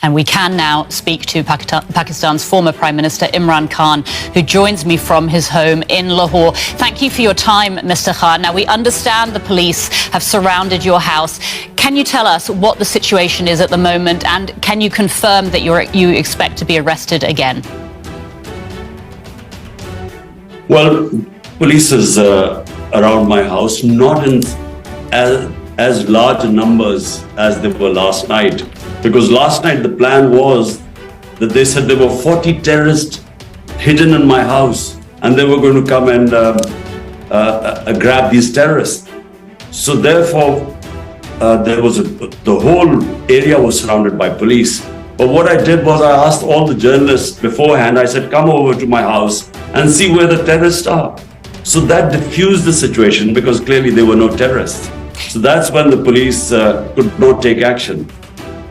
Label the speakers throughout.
Speaker 1: And we can now speak to Pakistan's former Prime Minister Imran Khan, who joins me from his home in Lahore. Thank you for your time, Mr. Khan. Now, we understand the police have surrounded your house. Can you tell us what the situation is at the moment, and can you confirm that you expect to be arrested again?
Speaker 2: Well, police is around my house, not in as large numbers as they were last night. Because last night the plan was that they said there were 40 terrorists hidden in my house and they were going to come and grab these terrorists. So therefore, the whole area was surrounded by police. But what I did was I asked all the journalists beforehand, I said, come over to my house and see where the terrorists are. So that diffused the situation because clearly there were no terrorists. So that's when the police could not take action.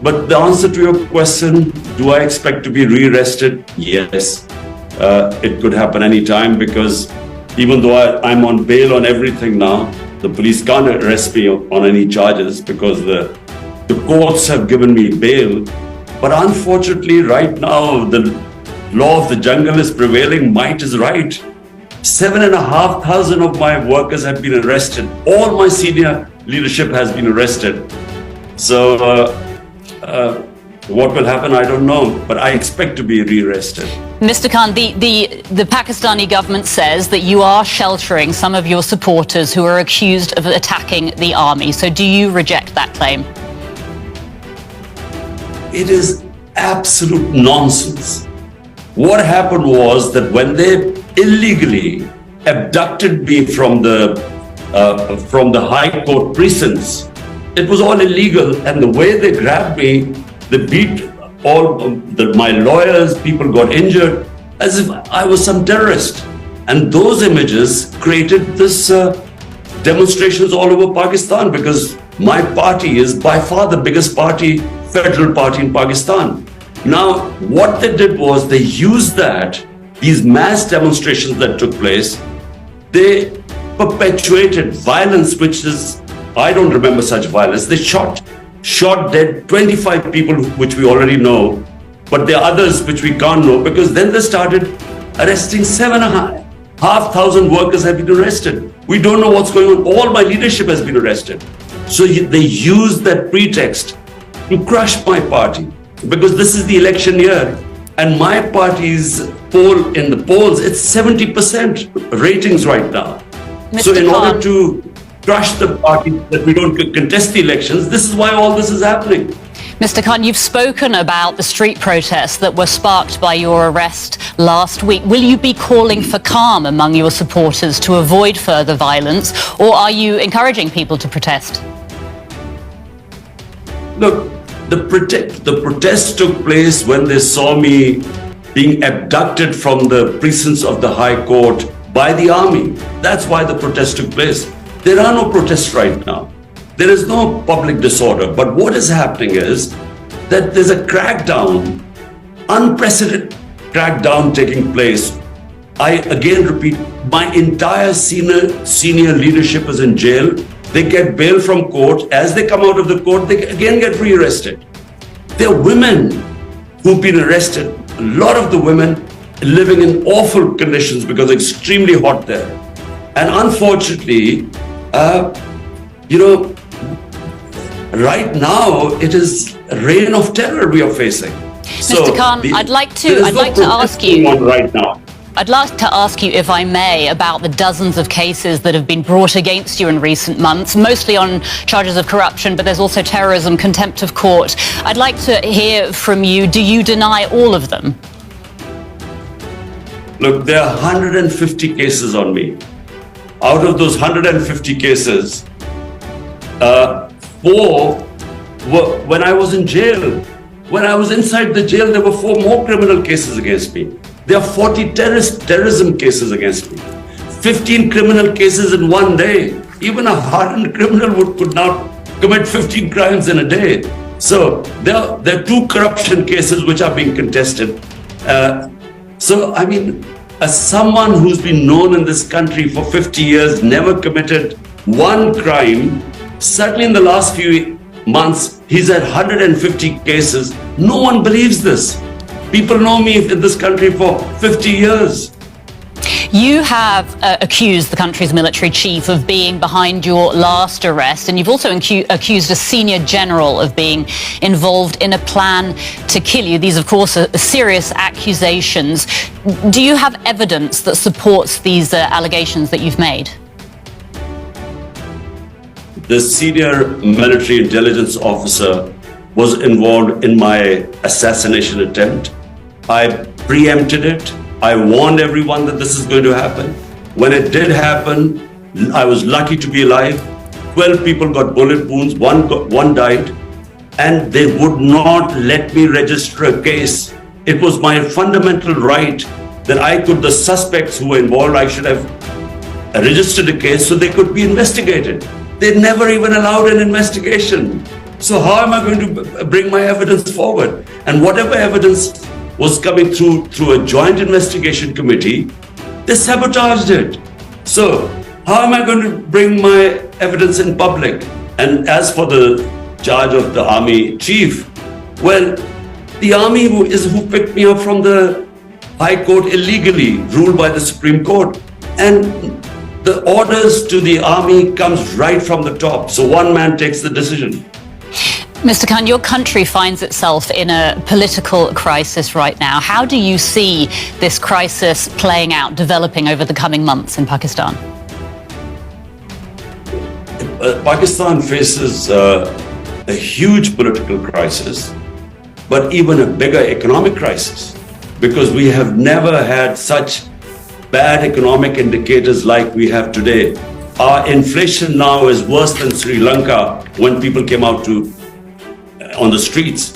Speaker 2: But the answer to your question, do I expect to be re-arrested? Yes. It could happen anytime because even though I'm on bail on everything now, the police can't arrest me on any charges because the courts have given me bail. But unfortunately, right now, the law of the jungle is prevailing. Might is right. 7,500 of my workers have been arrested. All my senior leadership has been arrested. So what will happen, I don't know, but I expect to be re-arrested.
Speaker 1: Mr. Khan, the Pakistani government says that you are sheltering some of your supporters who are accused of attacking the army. So do you reject that claim?
Speaker 2: It is absolute nonsense. What happened was that when they illegally abducted me from the High Court precincts, it was all illegal, and the way they grabbed me, they beat my lawyers, people got injured, as if I was some terrorist. And those images created this demonstrations all over Pakistan because my party is by far the biggest party, federal party in Pakistan. Now, what they did was they used these mass demonstrations that took place, they perpetuated violence, which is, I don't remember such violence. They shot dead 25 people, which we already know, but there are others which we can't know because then they started arresting 7,500 workers have been arrested. We don't know what's going on. All my leadership has been arrested. So they used that pretext to crush my party because this is the election year and my party's poll in the polls, it's 70% ratings right now.
Speaker 1: Mr.
Speaker 2: So in
Speaker 1: Khan,
Speaker 2: order to crush the party that we don't contest the elections, this is why all this is happening.
Speaker 1: Mr. Khan, you've spoken about the street protests that were sparked by your arrest last week. Will you be calling for calm among your supporters to avoid further violence, or are you encouraging people to protest?
Speaker 2: Look, the protest took place when they saw me being abducted from the precincts of the High Court by the army. That's why the protest took place. There are no protests right now. There is no public disorder. But what is happening is that there's a crackdown, unprecedented crackdown taking place. I again repeat, my entire senior leadership is in jail. They get bail from court. As they come out of the court, they again get re-arrested. There are women who've been arrested. A lot of the women living in awful conditions because it's extremely hot there. And unfortunately, right now it is a reign of terror we are facing.
Speaker 1: Mr. Khan, I'd like to ask you
Speaker 2: right now.
Speaker 1: I'd like to ask you, if I may, about the dozens of cases that have been brought against you in recent months, mostly on charges of corruption, but there's also terrorism, contempt of court. I'd like to hear from you, do you deny all of them?
Speaker 2: Look, there are 150 cases on me. Out of those 150 cases, 4 were when I was in jail. When I was inside the jail, there were 4 more criminal cases against me. There are 40 terrorism cases against me. 15 criminal cases in one day. Even a hardened criminal could not commit 15 crimes in a day. So there are 2 corruption cases which are being contested. So, I mean, as someone who's been known in this country for 50 years, never committed one crime, certainly in the last few months, He's had 150 cases. No one believes this. People know me in this country for 50 years.
Speaker 1: You have accused the country's military chief of being behind your last arrest, and you've also accused a senior general of being involved in a plan to kill you. These, of course, are serious accusations. Do you have evidence that supports these allegations that you've made?
Speaker 2: The senior military intelligence officer was involved in my assassination attempt. I preempted it. I warned everyone that this is going to happen. When it did happen, I was lucky to be alive. 12 people got bullet wounds, one died, and they would not let me register a case. It was my fundamental right that the suspects who were involved, I should have registered a case so they could be investigated. They never even allowed an investigation. So how am I going to bring my evidence forward? And whatever evidence was coming through a joint investigation committee, they sabotaged it. So how am I going to bring my evidence in public? And as for the charge of the army chief, well, the army who picked me up from the High Court illegally, ruled by the Supreme Court. And the orders to the army comes right from the top. So one man takes the decision.
Speaker 1: Mr. Khan, your country finds itself in a political crisis right now. How do you see this crisis playing out, developing over the coming months in Pakistan?
Speaker 2: Pakistan faces a huge political crisis, but even a bigger economic crisis, because we have never had such bad economic indicators like we have today. Our inflation now is worse than Sri Lanka when people came out on the streets.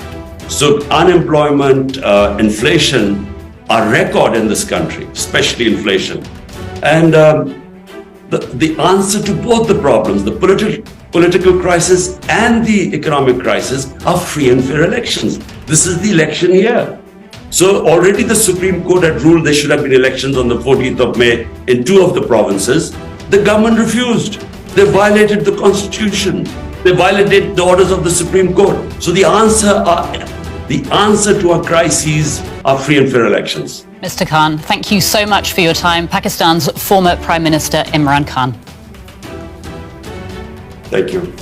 Speaker 2: So unemployment, inflation are record in this country, especially inflation. And the answer to both the problems, the political crisis and the economic crisis, are free and fair elections. This is the election year. So already the Supreme Court had ruled there should have been elections on the 14th of May in 2 of the provinces. The government refused. They violated the constitution. They violated the orders of the Supreme Court. So the answer to our crises are free and fair elections.
Speaker 1: Mr. Khan, thank you so much for your time. Pakistan's former Prime Minister Imran Khan.
Speaker 2: Thank you.